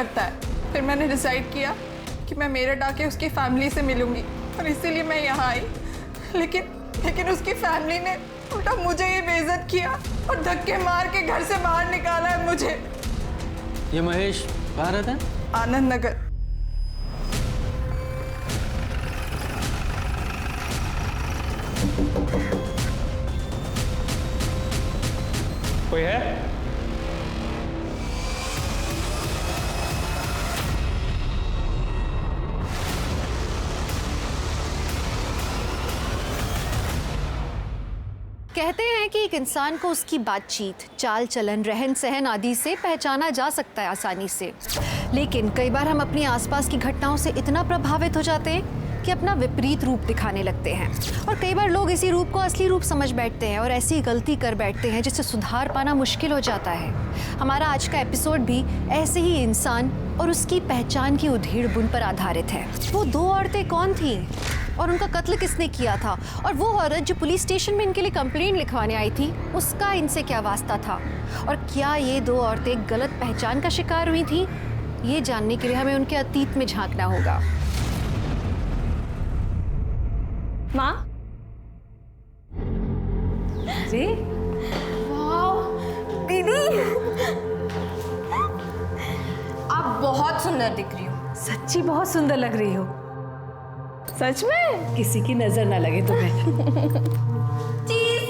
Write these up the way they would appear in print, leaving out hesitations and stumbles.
करता है। फिर मैंने डिसाइड किया कि मैं मेरठ आके उसकी फैमिली से मिलूंगी और इसीलिए मैं यहाँ आई। लेकिन उसकी फैमिली ने उल्टा मुझे ये बेइज्जत किया और धक्के मार के घर से बाहर निकाला है मुझे। ये महेश कहाँ रहता है? आनंद नगर। कोई है? कहते हैं कि एक इंसान को उसकी बातचीत, चाल चलन, रहन सहन आदि से पहचाना जा सकता है आसानी से, लेकिन कई बार हम अपनी आसपास की घटनाओं से इतना प्रभावित हो जाते हैं कि अपना विपरीत रूप दिखाने लगते हैं और कई बार लोग इसी रूप को असली रूप समझ बैठते हैं और ऐसी गलती कर बैठते हैं जिससे सुधार पाना मुश्किल हो जाता है। हमारा आज का एपिसोड भी ऐसे ही इंसान और उसकी पहचान की उधेड़-बुन पर आधारित है। वो दो औरतें कौन थीं और उनका कत्ल किसने किया था, और वो औरत जो पुलिस स्टेशन में इनके लिए कंप्लेंट लिखवाने आई थी उसका इनसे क्या वास्ता था, और क्या ये दो औरतें गलत पहचान का शिकार हुई थी, ये जानने के लिए हमें उनके अतीत में झांकना होगा। माँ जी, वाह दीदी, आप बहुत सुंदर दिख रही हो। सच्ची बहुत सुंदर लग रही हो। सच में? किसी की नजर ना लगे तुम्हें। चीज।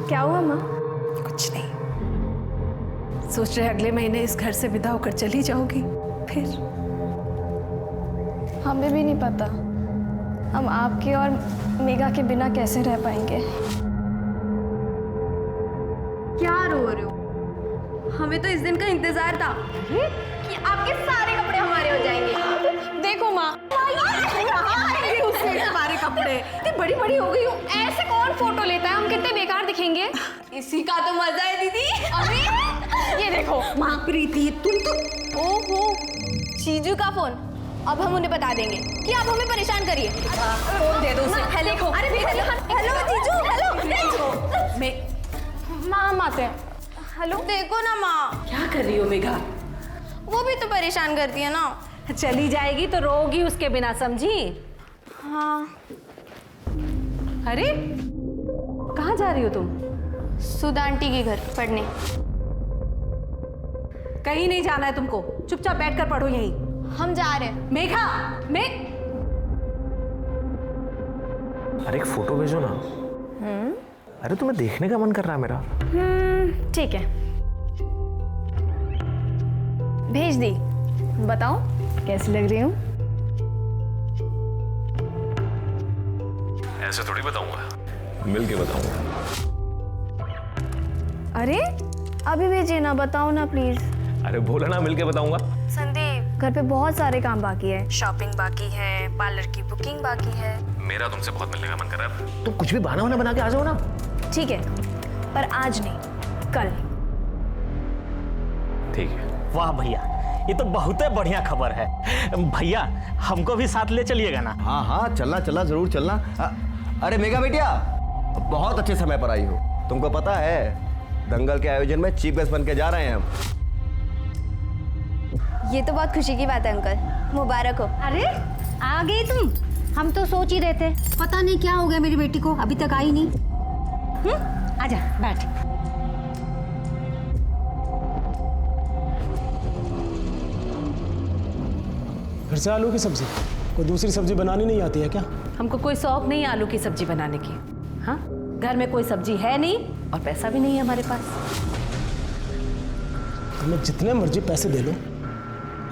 क्या हुआ माँ? कुछ नहीं, सोच रहे अगले महीने इस घर से विदा होकर चली जाओगी। फिर हमें भी नहीं पता हम आपके और मेघा के बिना कैसे रह पाएंगे। क्या रो रहे हो? हमें तो इस दिन का इंतजार था कि आपके सारे कपड़े हमारे हो जाएंगे। देखो माँ, उससे हमारे कपड़े इतनी बड़ी बड़ी हो गई हो, ऐसे कौन फोटो लेता है? हम कितने बेकार दिखेंगे। इसी का तो मजा है दीदी। अभी ये देखो माँ, प्रीति तुम तो। ओहो, चीजू का फोन। अब हम उन्हें बता देंगे कि आप हमें परेशान करिए। फोन दे दो उसे। हेलो, अरे हेलो जीजू, हेलो। माँ हम आते हैं। हेलो, देखो ना माँ। क्या कर रही हो मेघा? वो भी तो परेशान करती है ना। चली जाएगी तो रोगी उसके बिना, समझी? हाँ। अरे कहाँ जा रही हो तुम? सुधा आंटी के घर पढ़ने। कहीं नहीं जाना है तुमको, चुपचाप बैठकर पढ़ो यहीं। हम जा रहे हैं। मेघा, अरे एक फोटो भेजो ना। अरे तुम्हें देखने का मन कर रहा है मेरा। ठीक है, भेज दी। बताओ कैसी लग रही हूँ? ऐसे थोड़ी बताऊंगा, मिल के बताऊंगा। अरे अभी भेजिए ना, बताओ ना प्लीज। अरे बोला ना, मिल के बताऊंगा। संदीप, घर पे बहुत सारे काम बाकी है। शॉपिंग बाकी है, पार्लर की बुकिंग बाकी है। मेरा तुमसे बहुत मिलने का मन कर रहा है। तुम कुछ भी बहाना वाना बना के आ जाओ ना। ठीक है, पर आज नहीं, कल। ठीक है। वाह भैया, ये तो बहुत बढ़िया खबर है। भैया हमको भी साथ ले चलिएगा ना? हाँ हाँ, चलना चलना, जरूर चलना। अरे मेघा बेटिया, बहुत अच्छे समय पर आई हो। तुमको पता है दंगल के आयोजन में चीफ गेस्ट बन के जा रहे हैं हम। ये तो बहुत खुशी की बात है अंकल, मुबारक हो। अरे आ गई तुम? हम तो सोच ही रहे थे, पता नहीं क्या हो गया मेरी बेटी को, अभी तक आई नहीं। आजा बैठ। फिर से आलू की सब्जी? कोई दूसरी सब्जी बनानी नहीं आती है क्या? हमको कोई शौक नहीं है आलू की सब्जी बनाने की। हाँ, घर में कोई सब्जी है नहीं और पैसा भी नहीं है हमारे पास। तुम्हें जितने मर्जी पैसे दे लो,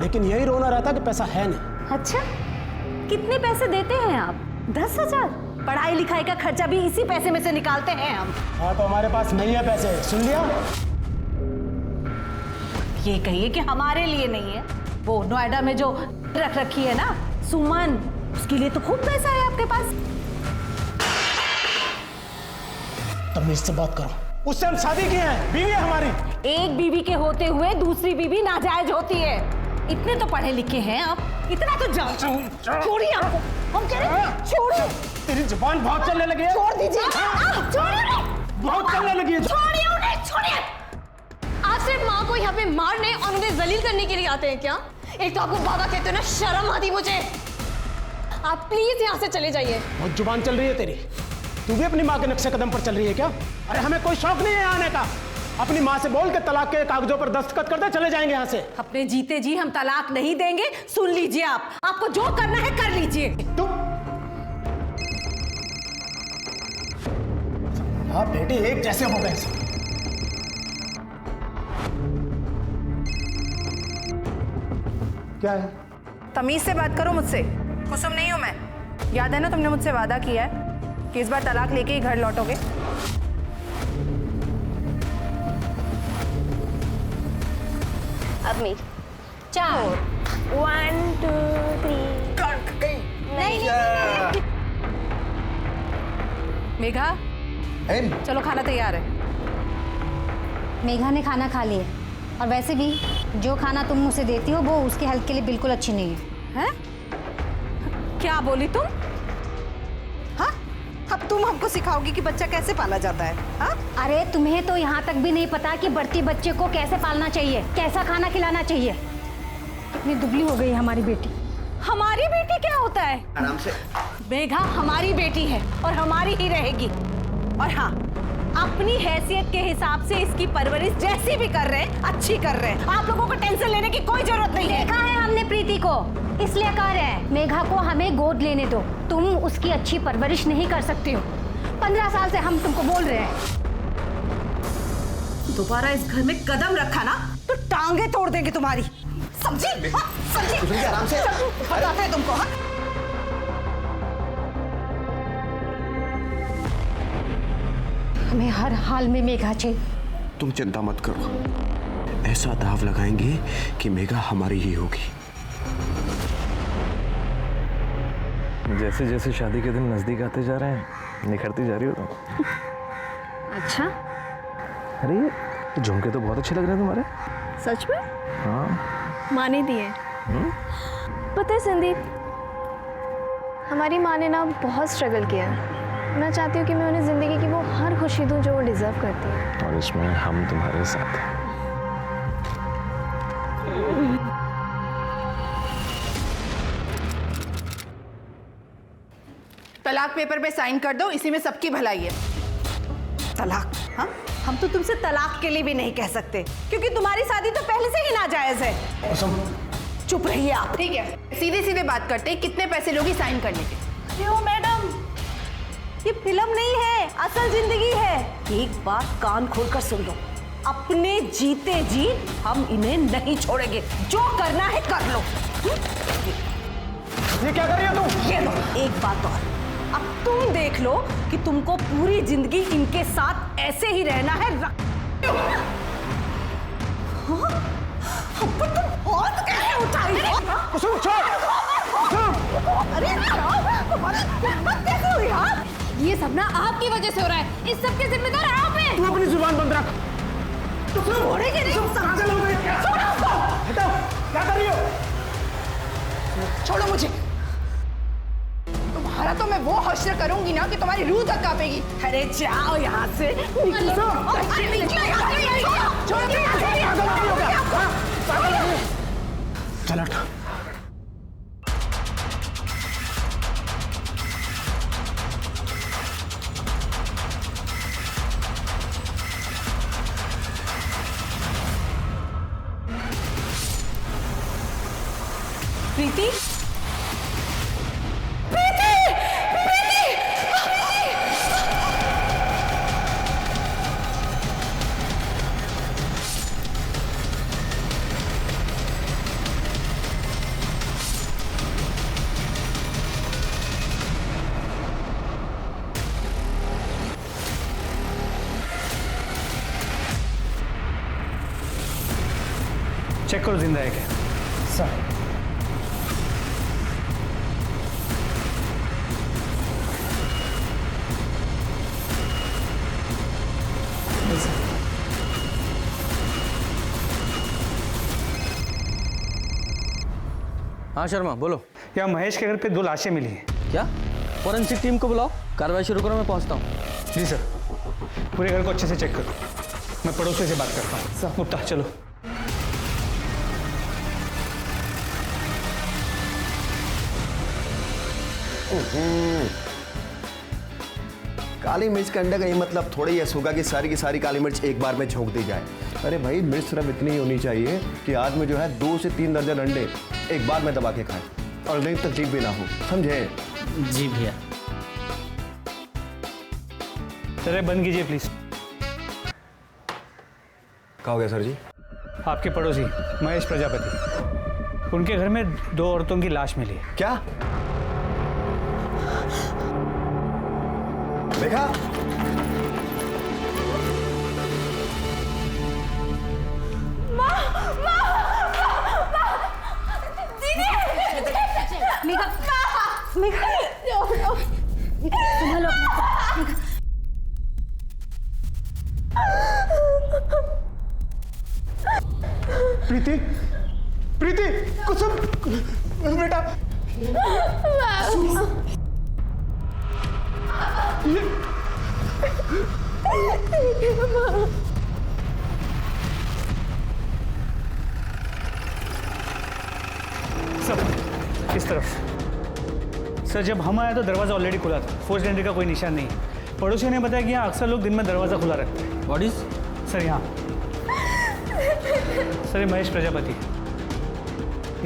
लेकिन यही रोना रहता कि पैसा है नहीं। अच्छा, कितने पैसे देते हैं आप? 10,000? पढ़ाई लिखाई का खर्चा भी इसी पैसे में से निकालते हैं हम। हाँ, तो हमारे पास नहीं है पैसे, सुन लिया? ये कहिए कि हमारे लिए नहीं है। वो नोएडा में जो रख रखी है ना सुमन, उसके लिए तो खूब पैसा है आपके पास। तमीज से बात करो, उससे हम शादी किए हैं, बीवी है हमारी। एक बीवी के होते हुए दूसरी बीवी नाजायज होती है। इतने तो पढ़े लिखे हैं आप, इतना तो जान। छोड़िए आपको, हम कह रहे हैं छोड़ो। तेरी जुबान बहुत चलने लगी है। छोड़ दीजिए। बहुत चलने लगी है। छोड़िए उन्हें, छोड़िए। आज सिर्फ माँ को यहाँ पे मारने और उन्हें जलील करने के लिए आते हैं क्या? एक तो आपको बाबा कहते हो ना, शर्म आती मुझे। आप प्लीज यहाँ से चले जाइए। बहुत जुबान चल रही है तेरी। तू भी अपनी माँ के नक्शे कदम पर चल रही है क्या? अरे हमें कोई शौक नहीं है आने का। अपनी माँ से बोल के तलाक के कागजों पर दस्तखत करते चले जाएंगे यहाँ से। अपने जीते जी हम तलाक नहीं देंगे। सुन लीजिए, आप आपको जो करना है कर लीजिए। तू हाँ बेटी एक जैसे हो गए सब। क्या है? तमीज से बात करो मुझसे, कुसुम नहीं हूं मैं। याद है ना तुमने मुझसे वादा किया है कि इस बार तलाक लेके ही घर लौटोगे। अब मेरी 4 1 2 3 नहीं। मेघा चलो, खाना तैयार है। मेघा ने खाना खा लिया और वैसे भी जो खाना तुम उसे देती हो वो उसके हेल्थ के लिए बिल्कुल अच्छी नहीं है। हैं? क्या बोली तुम? हाँ, अब तुम हमको सिखाओगी कि बच्चा कैसे पाला जाता है? हाँ? अरे तुम्हें तो यहाँ तक भी नहीं पता कि बढ़ती बच्चे को कैसे पालना चाहिए, कैसा खाना खिलाना चाहिए। कितनी दुबली हो गई हमारी बेटी। हमारी बेटी क्या होता है? आराम से। मेघा हमारी बेटी है और हमारी ही रहेगी। और हाँ, अपनी हैसियत के हिसाब से इसकी परवरिश जैसी भी कर रहे हैं अच्छी कर रहे हैं। आप लोगों को टेंशन लेने की कोई जरूरत नहीं है। देखा है हमने प्रीति को, इसलिए कह रहे हैं मेघा को हमें गोद लेने दो। तुम उसकी अच्छी परवरिश नहीं कर सकती हो। 15 साल से हम तुमको बोल रहे हैं। दोबारा इस घर में कदम रखा ना तो टांगे तोड़ देंगे तुम्हारी। समझी? हाँ, समझी? आराम से। बताते हैं तुमको। हाँ? हमें हर हाल में मेघा चाहिए। तुम चिंता मत करो, ऐसा दाव लगाएंगे कि मेघा हमारी ही होगी। जैसे जैसे शादी के दिन नजदीक आते जा रहे हैं निखरती जा रही हो तुम। अच्छा, अरे ये झुमके तो बहुत अच्छे लग रहे हैं तुम्हारे। सच में? हाँ। माँ ने दिए। पता है संदीप, हमारी माँ ने ना बहुत स्ट्रगल किया है। मैं चाहती हूँ कि मैं उन्हें जिंदगी की वो हर खुशी दूँ जो वो डिजर्व करती है। और इसमें हम तुम्हारे साथ हैं। तलाक पेपर पे साइन कर दो, इसी में सबकी भलाई है। तलाक? हाँ, हम तो तुमसे तलाक के लिए भी नहीं कह सकते क्योंकि तुम्हारी शादी तो पहले से ही नाजायज है। कुसुम चुप रहिए आप। ठीक है, सीधे सीधे बात करते हैं, कितने पैसे लोगी साइन करने के? क्यों मैडम, ये फिल्म नहीं है, असल जिंदगी है। एक बात कान खोलकर सुन लो, अपने जीते जी हम इन्हें नहीं छोड़ेंगे। जो करना है कर लो। ये क्या कर रही हो तुम? ये लो एक बात और, अब तुम देख लो कि तुमको पूरी जिंदगी इनके साथ ऐसे ही रहना है। तुम हाथ कैसे उठाई? कुसुम छोड़। अरे कैसे हुई यार? ये सब ना आपकी वजह से हो रहा है। इस सब के जिम्मेदार आप हैं। तू अपनी जुबान बंद रख। छोड़ेंगे नहीं। पागल हो गई क्या? हटाओ, क्या कर रही हो? छोड़ो मुझे। तुम्हारा तो मैं वो हश्र करूंगी ना कि तुम्हारी रूह तक कांपेगी। अरे जाओ यहाँ से। चल हट। प्रीति, चेक करो जिंदा है क्या? सर हाँ शर्मा बोलो। यहाँ महेश के घर पे 2 लाशें मिली हैं। क्या? फॉरेंसिक टीम को बुलाओ, कार्रवाई शुरू करो, मैं पहुंचता हूँ। जी सर, पूरे घर को अच्छे से चेक करो। मैं पड़ोसी से बात करता हूँ। मुक्ता चलो। काली मिर्च के अंडे का ये मतलब थोड़ी ही होगा कि सारी की सारी काली मिर्च एक बार में झोंक दी जाए। अरे भाई, मिर्च सिर्फ इतनी ही होनी चाहिए कि आदमी जो है 2 से 3 दर्जन अंडे एक बार में दबा के खाए और नहीं तकलीफ भी ना हो, समझे? जी भैया। सर बंद कीजिए प्लीज। क्या हो गया सर जी? आपके पड़ोसी महेश प्रजापति, उनके घर में 2 औरतों की लाश मिली। क्या? देखा? मेघा, मेघा, संभालो अपने। प्रीति, प्रीति, कुसुम, बेटा। सब इस तरफ। सर जब हम आए तो दरवाजा ऑलरेडी खुला था, फोर्स्ड एंट्री का कोई निशान नहीं। पड़ोसियों ने बताया कि यहाँ अक्सर लोग दिन में दरवाजा खुला रखते हैं। What is? सर यहाँ सर ये महेश प्रजापति,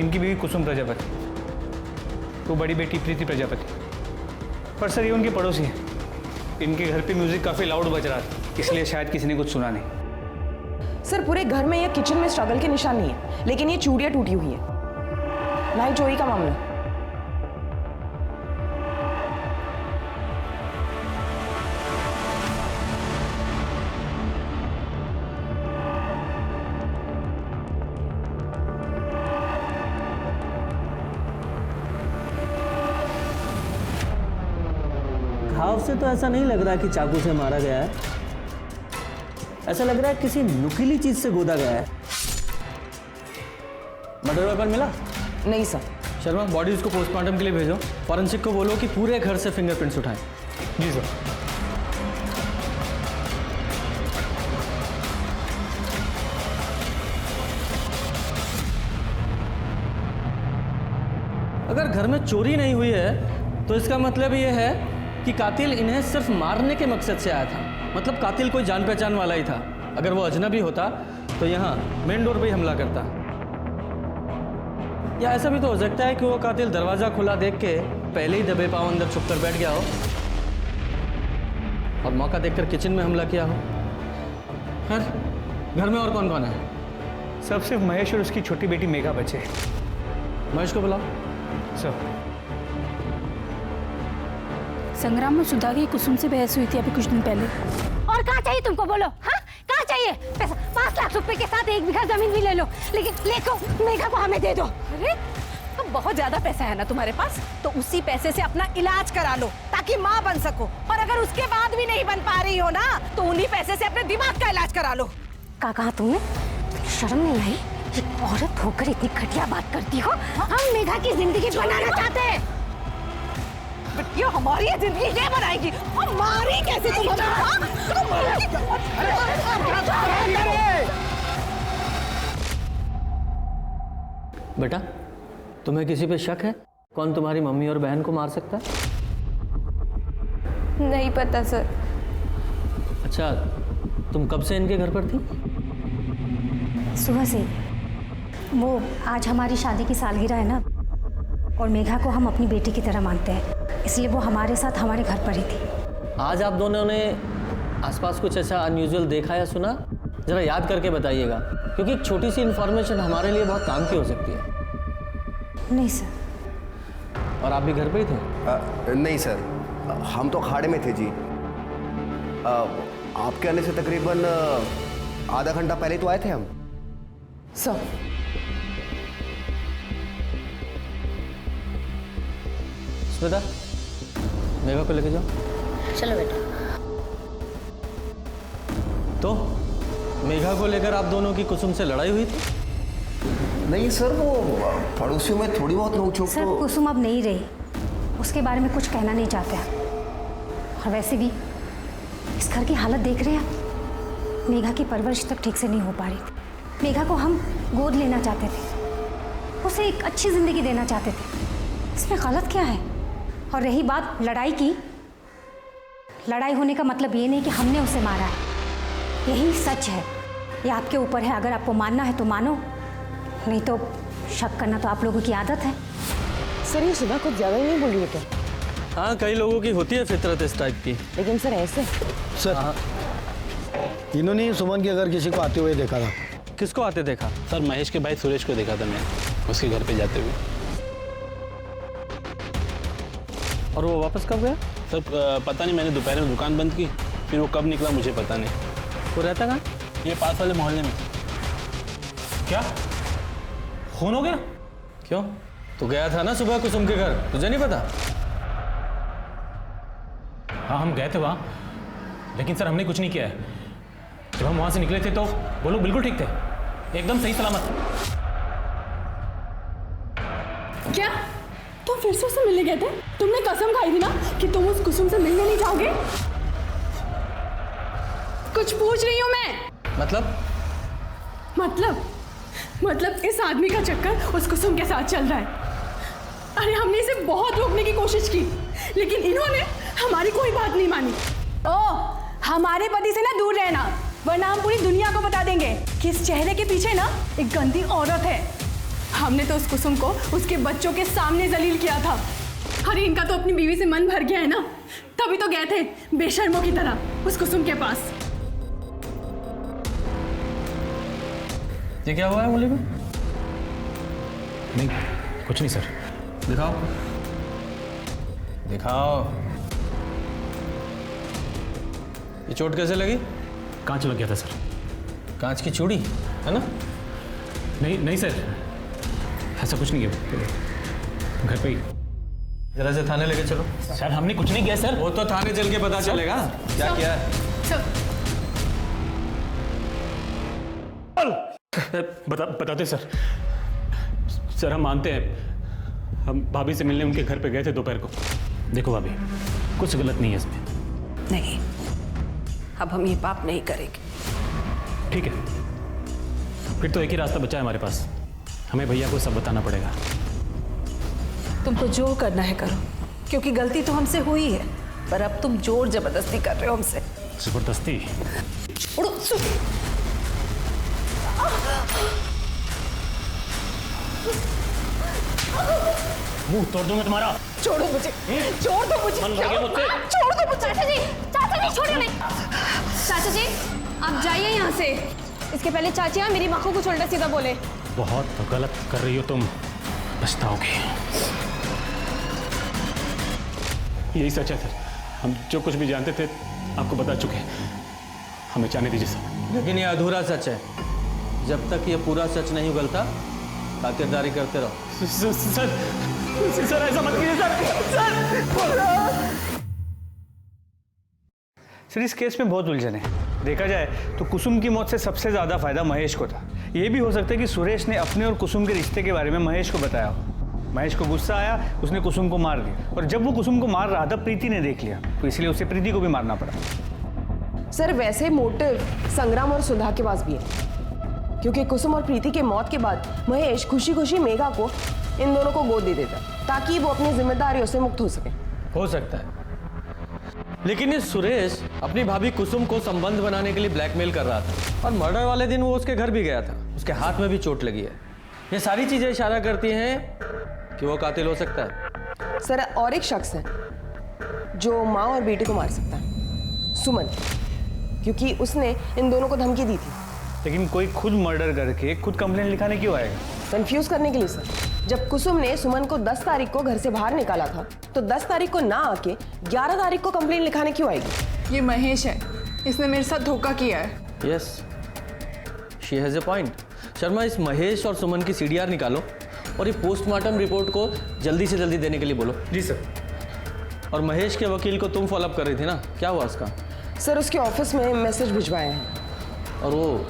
इनकी बीवी कुसुम प्रजापति, वो बड़ी बेटी प्रीति प्रजापति। पर सर ये उनके पड़ोसी हैं। इनके घर पे म्यूजिक काफी लाउड बज रहा था, इसलिए शायद किसी ने कुछ सुना नहीं। सर पूरे घर में या किचन में स्ट्रगल के निशान नहीं है, लेकिन ये चूड़ियां टूटी हुई है, ना ही चोरी का मामला। घाव से तो ऐसा नहीं लग रहा कि चाकू से मारा गया है, ऐसा लग रहा है किसी नुकीली चीज से गोदा गया है। मर्डर वेपन मिला? नहीं सर। शर्मा, बॉडीज को पोस्टमार्टम के लिए भेजो। फॉरेंसिक को बोलो कि पूरे घर से फिंगरप्रिंट्स उठाएं। जी सर। अगर घर में चोरी नहीं हुई है तो इसका मतलब ये है कि कातिल इन्हें सिर्फ मारने के मकसद से आया था। मतलब कातिल कोई जान पहचान वाला ही था। अगर वो अजनबी होता तो यहाँ मेन डोर पे ही हमला करता। या ऐसा भी तो हो सकता है कि वो कातिल दरवाजा खुला देख के पहले ही दबे पांव अंदर छुप कर बैठ गया हो और मौका देखकर किचन में हमला किया हो। खैर, घर में और कौन कौन है? सब सिर्फ महेश और उसकी छोटी बेटी मेघा बचे। महेश को बुलाओ। सर। संग्राम में सुधा की कुसुम से बहस हुई थी अभी कुछ दिन पहले। और कहाँ चाहिए तुमको, बोलो। हाँ, कहाँ चाहिए पैसा? 5 लाख रुपए के साथ 1 बीघा जमीन भी ले लो, लेकिन लेको मेघा को हमें दे दो। अरे तो बहुत ज्यादा पैसा है ना तुम्हारे पास, तो उसी पैसे से अपना इलाज करा लो ताकि माँ बन सको। और अगर उसके बाद भी नहीं बन पा रही हो ना, तो उन्हीं पैसे से अपने दिमाग का इलाज करा लो। क्या कहा तुमने? शर्म नहीं आई? एक औरत होकर इतनी घटिया बात करती हो। हम मेघा की जिंदगी बनाना चाहते हैं। ये हमारी जिंदगी ये बनाएगी, हमारी कैसे तुम बेटा, तुम्हें किसी पे शक है? कौन तुम्हारी मम्मी और बहन को मार सकता है? नहीं पता सर। अच्छा, तुम कब से इनके घर पर थी? सुबह से। वो आज हमारी शादी की सालगिरह है ना, और मेघा को हम अपनी बेटी की तरह मानते हैं, इसलिए वो हमारे साथ हमारे घर पर ही थी। आज आप दोनों ने आसपास कुछ ऐसा अनयूजुअल देखा या सुना? जरा याद करके बताइएगा, क्योंकि एक छोटी सी इन्फॉर्मेशन हमारे लिए बहुत काम की हो सकती है। नहीं सर। और आप भी घर पे ही थे? नहीं सर, हम तो अखाड़े में थे जी। आपके आने से तकरीबन आधा घंटा पहले तो आए थे हम। सर स्मिता, मेघा को लेके जाओ। चलो बेटा। तो मेघा को लेकर आप दोनों की कुसुम से लड़ाई हुई थी? नहीं सर, वो पड़ोसियों में थोड़ी बहुत नोक-झोंक सर, कुसुम अब नहीं रही, उसके बारे में कुछ कहना नहीं चाहते हैं। और वैसे भी इस घर की हालत देख रहे हैं आप, मेघा की परवरिश तक ठीक से नहीं हो पा रही थी। मेघा को हम गोद लेना चाहते थे, उसे एक अच्छी ज़िंदगी देना चाहते थे। इसमें गलत क्या है? और रही बात लड़ाई की, लड़ाई होने का मतलब ये नहीं कि हमने उसे मारा है, यही सच है। ये आपके ऊपर है, अगर आपको मानना है तो मानो, नहीं तो शक करना तो आप लोगों की आदत है। सर ये सुबह कुछ ज़्यादा ही नहीं बोल रही है क्या? हाँ, कई लोगों की होती है फितरत इस टाइप की। लेकिन सर ऐसे सर इन्होंने सुमन के घर किसी को आते हुए देखा था। किसको आते देखा? सर महेश के भाई सुरेश को देखा था मैं उसके घर पे जाते हुए। और वो वापस कब गया? सर पता नहीं, मैंने दोपहर में दुकान बंद की, फिर वो कब निकला मुझे पता नहीं। वो रहता कहाँ? ये पास वाले मोहल्ले में। क्या खून हो गया? क्यों? तू गया था ना सुबह कुसुम के घर, तुझे नहीं पता? हाँ हम गए थे वहाँ, लेकिन सर हमने कुछ नहीं किया है। जब हम वहाँ से निकले थे तो वो लोग बिल्कुल ठीक थे, एकदम सही सलामत। क्या तुम फिर से उससे मिलने गए थे? तुमने कसम खाई थी ना कि तुम उस कुसुम से मिलने नहीं जाओगे। कुछ पूछ रही हूँ मैं। मतलब इस आदमी का चक्कर उस कुसुम के साथ चल रहा है। अरे हमने इसे बहुत रोकने की कोशिश की, लेकिन इन्होंने हमारी कोई बात नहीं मानी। हमारे पति से ना दूर रहना, वरना हम पूरी दुनिया को बता देंगे कि इस चेहरे के पीछे ना एक गंदी औरत है। हमने तो उस कुसुम को उसके बच्चों के सामने जलील किया था। अरे इनका तो अपनी बीवी से मन भर गया है ना, तभी तो गए थे बेशर्मों की तरह उस कुसुम के पास। ये क्या हुआ है मुझे? नहीं कुछ नहीं सर। दिखाओ। ये चोट कैसे लगी? कांच लग गया था सर। कांच की चूड़ी है ना? नहीं सर, ऐसा कुछ नहीं है, घर पे ही। जरा से थाने लेके चलो। सर हमने कुछ नहीं किया सर। वो तो थाने चल के पता चलेगा क्या किया है। बताते सर। सर हम मानते हैं, हम भाभी से मिलने उनके घर पे गए थे दोपहर को। देखो भाभी, कुछ गलत नहीं है इसमें। नहीं, अब हम ये पाप नहीं करेंगे। ठीक है, फिर तो एक ही रास्ता बचा है हमारे पास, हमें भैया को सब बताना पड़ेगा। तुमको जो करना है करो, क्योंकि गलती तो हमसे हुई है, पर अब तुम जोर जबरदस्ती कर रहे हो हमसे। जबरदस्ती? मुंह तोड़ दूंगा तुम्हारा। छोड़ो मुझे, छोड़ दो मुझे, मन भर गया मुझसे। छोड़ दो मुझे। चाचा जी छोड़िए नहीं। चाचा जी आप जाइए यहाँ से। इसके पहले चाचिया मेरी माँ को कुछ उल्टा सीधा बोले। बहुत गलत कर रही हो तुम, पछताओगी। यही सच है सर, हम जो कुछ भी जानते थे आपको बता चुके हैं, हमें जाने दीजिए सर। लेकिन ये अधूरा सच है, जब तक ये पूरा सच नहीं उगलता खातिरदारी करते रहो। सर ऐसा मत कीजिए सर। इस केस में बहुत उलझन है। देखा जाए तो कुसुम की मौत से सबसे ज़्यादा फायदा महेश को था। ये भी हो सकता है कि सुरेश ने अपने और कुसुम के रिश्ते के बारे में महेश को बताया हो। महेश को गुस्सा आया, उसने कुसुम को मार दिया, और जब वो कुसुम को मार रहा था प्रीति ने देख लिया, तो इसलिए उसे प्रीति को भी मारना पड़ा। सर वैसे मोटिव संग्राम और सुधा के पास भी है, क्योंकि कुसुम और प्रीति के मौत के बाद महेश खुशी खुशी मेघा को इन दोनों को गोद दे देता, ताकि वो अपनी जिम्मेदारियों से मुक्त हो सके। हो सकता है, लेकिन ये सुरेश अपनी भाभी कुसुम को संबंध बनाने के लिए ब्लैकमेल कर रहा था, और मर्डर वाले दिन वो उसके घर भी गया था, उसके हाथ में भी चोट लगी है। ये सारी चीजें इशारा करती हैं कि वो कातिल हो सकता है। सर और एक शख्स है जो माँ और बेटे को मार सकता है, सुमन, क्योंकि उसने इन दोनों को धमकी दी थी। लेकिन कोई खुद मर्डर करके खुद कंप्लेंट लिखाने क्यों आएगा? कंफ्यूज करने के लिए सर। जब कुसुम ने सुमन को 10 तारीख को घर से बाहर निकाला था, तो 10 तारीख को ना आके 11 तारीख को कंप्लेंट लिखाने क्यों आएगी? ये महेश है, इसने मेरे साथ धोखा किया है। Yes, she has a point. Sharma, इस महेश और सुमन की सीडीआर निकालो और ये पोस्टमार्टम रिपोर्ट को जल्दी से जल्दी देने के लिए बोलो। जी सर। और महेश के वकील को तुम फॉलोअप कर रही थी ना, क्या हुआ उसका? सर उसके ऑफिस में मैसेज भिजवाए हैं। और वो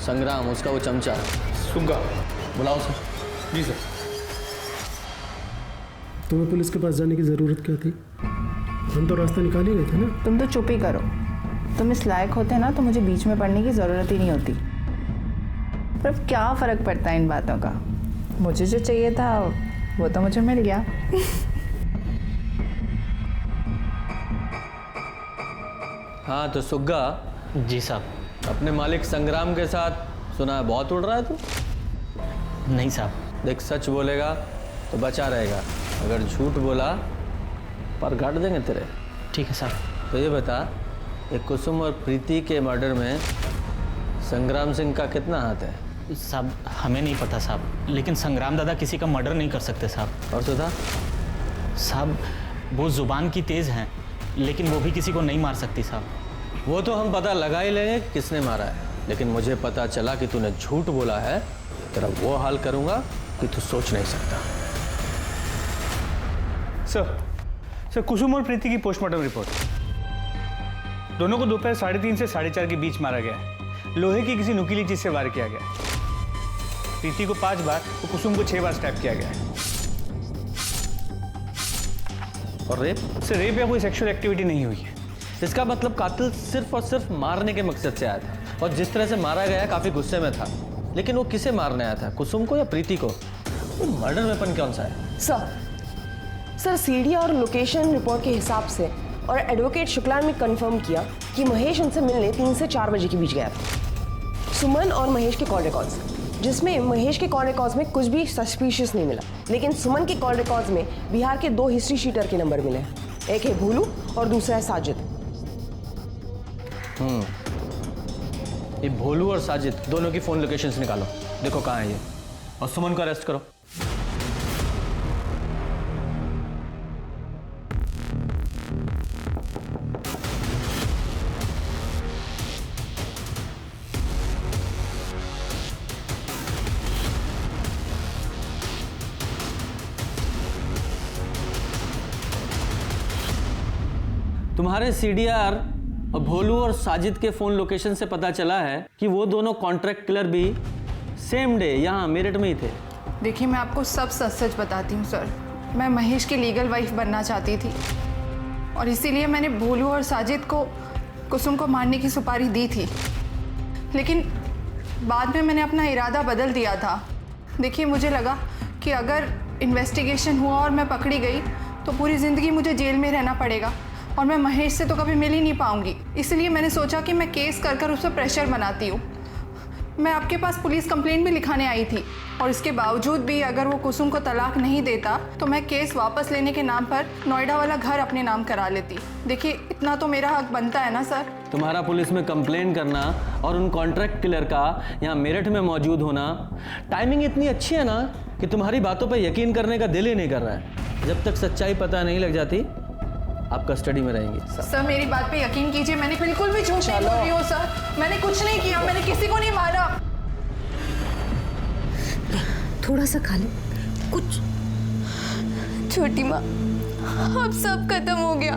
संग्राम, उसका वो चमचा सुग्गा, बुलाओ उसे। जी सर। तुम्हें पुलिस के पास जाने की जरूरत क्या थी? हम तो रास्ता निकाल ही रहे थे ना। तुम तो चुप ही करो। तुम इस लायक होते ना तो मुझे बीच में पढ़ने की ज़रूरत ही नहीं होती। पर अब क्या फ़र्क पड़ता है इन बातों का, मुझे जो चाहिए था वो तो मुझे मिल गया। हाँ तो सुग्गा। जी साहब। अपने मालिक संग्राम के साथ सुना है बहुत उड़ रहा है तू? नहीं साहब। देख, सच बोलेगा तो बचा रहेगा, अगर झूठ बोला पर गाड़ देंगे तेरे। ठीक है साहब। तो ये बता, एक कुसुम और प्रीति के मर्डर में संग्राम सिंह का कितना हाथ है? साहब हमें नहीं पता साहब, लेकिन संग्राम दादा किसी का मर्डर नहीं कर सकते साहब। और सुधा? साहब वो जुबान की तेज़ हैं, लेकिन वो भी किसी को नहीं मार सकती साहब। वो तो हम पता लगा ही लेंगे कि किसने मारा है, लेकिन मुझे पता चला कि तूने झूठ बोला है, तेरा वो हाल करूंगा कि तू सोच नहीं सकता। सर कुसुम और प्रीति की पोस्टमार्टम रिपोर्ट। दोनों को दोपहर 3:30 से 4:30 के बीच मारा गया है। लोहे की किसी नुकीली चीज से वार किया गया है। प्रीति को 5 बार तो कुसुम को 6 बार स्टैप किया गया है। और रेप? सर रेप या कोई सेक्सुअल एक्टिविटी नहीं हुई है। इसका मतलब कातिल सिर्फ और सिर्फ मारने के मकसद से आया था, और जिस तरह से मारा गया काफी गुस्से में था। लेकिन वो किसे मारने आया था, कुसुम को या प्रीति को? वो मर्डर वेपन कौन सा है? सर सीडी और लोकेशन रिपोर्ट के हिसाब से और एडवोकेट शुक्ला ने कंफर्म किया कि महेश उनसे मिलने 3 से 4 बजे के बीच गया था। सुमन और महेश के कॉल रिकॉर्ड्स, जिसमें महेश के कॉल रिकॉर्ड्स में कुछ भी सस्पिशियस नहीं मिला, लेकिन सुमन के कॉल रिकॉर्ड्स में बिहार के 2 हिस्ट्री शीटर के नंबर मिले हैं। एक है भोलू और दूसरा है साजिद। ये भोलू और साजिद दोनों की फोन लोकेशंस निकालो, देखो कहाँ है ये, और सुमन को अरेस्ट करो। तुम्हारे सीडीआर और भोलू और साजिद के फ़ोन लोकेशन से पता चला है कि वो दोनों कॉन्ट्रैक्ट किलर भी सेम डे यहाँ मेरठ में ही थे। देखिए, मैं आपको सब सच सच बताती हूँ सर। मैं महेश की लीगल वाइफ बनना चाहती थी, और इसीलिए मैंने भोलू और साजिद को कुसुम को मारने की सुपारी दी थी। लेकिन बाद में मैंने अपना इरादा बदल दिया था। देखिए, मुझे लगा कि अगर इन्वेस्टिगेशन हुआ और मैं पकड़ी गई तो पूरी ज़िंदगी मुझे जेल में रहना पड़ेगा, और मैं महेश से तो कभी मिल ही नहीं पाऊंगी। इसलिए मैंने सोचा कि मैं केस कर कर उस पर प्रेशर बनाती हूँ। मैं आपके पास पुलिस कंप्लेंट भी लिखाने आई थी, और इसके बावजूद भी अगर वो कुसुम को तलाक नहीं देता तो मैं केस वापस लेने के नाम पर नोएडा वाला घर अपने नाम करा लेती। देखिए, इतना तो मेरा हक बनता है ना सर। तुम्हारा पुलिस में कंप्लेन करना और उन कॉन्ट्रैक्ट किलर का यहाँ मेरठ में मौजूद होना, टाइमिंग इतनी अच्छी है ना कि तुम्हारी बातों पर यकीन करने का दिल ही नहीं कर रहा है। जब तक सच्चाई पता नहीं लग जाती आप कस्टडी में रहेंगे। सर मेरी बात पे यकीन कीजिए, मैंने बिल्कुल भी झूठ नहीं बोल रही हूँ सर। मैंने कुछ नहीं किया, मैंने किसी को नहीं मारा। थोड़ा सा खा लो कुछ। छोटी माँ, अब सब खत्म हो गया।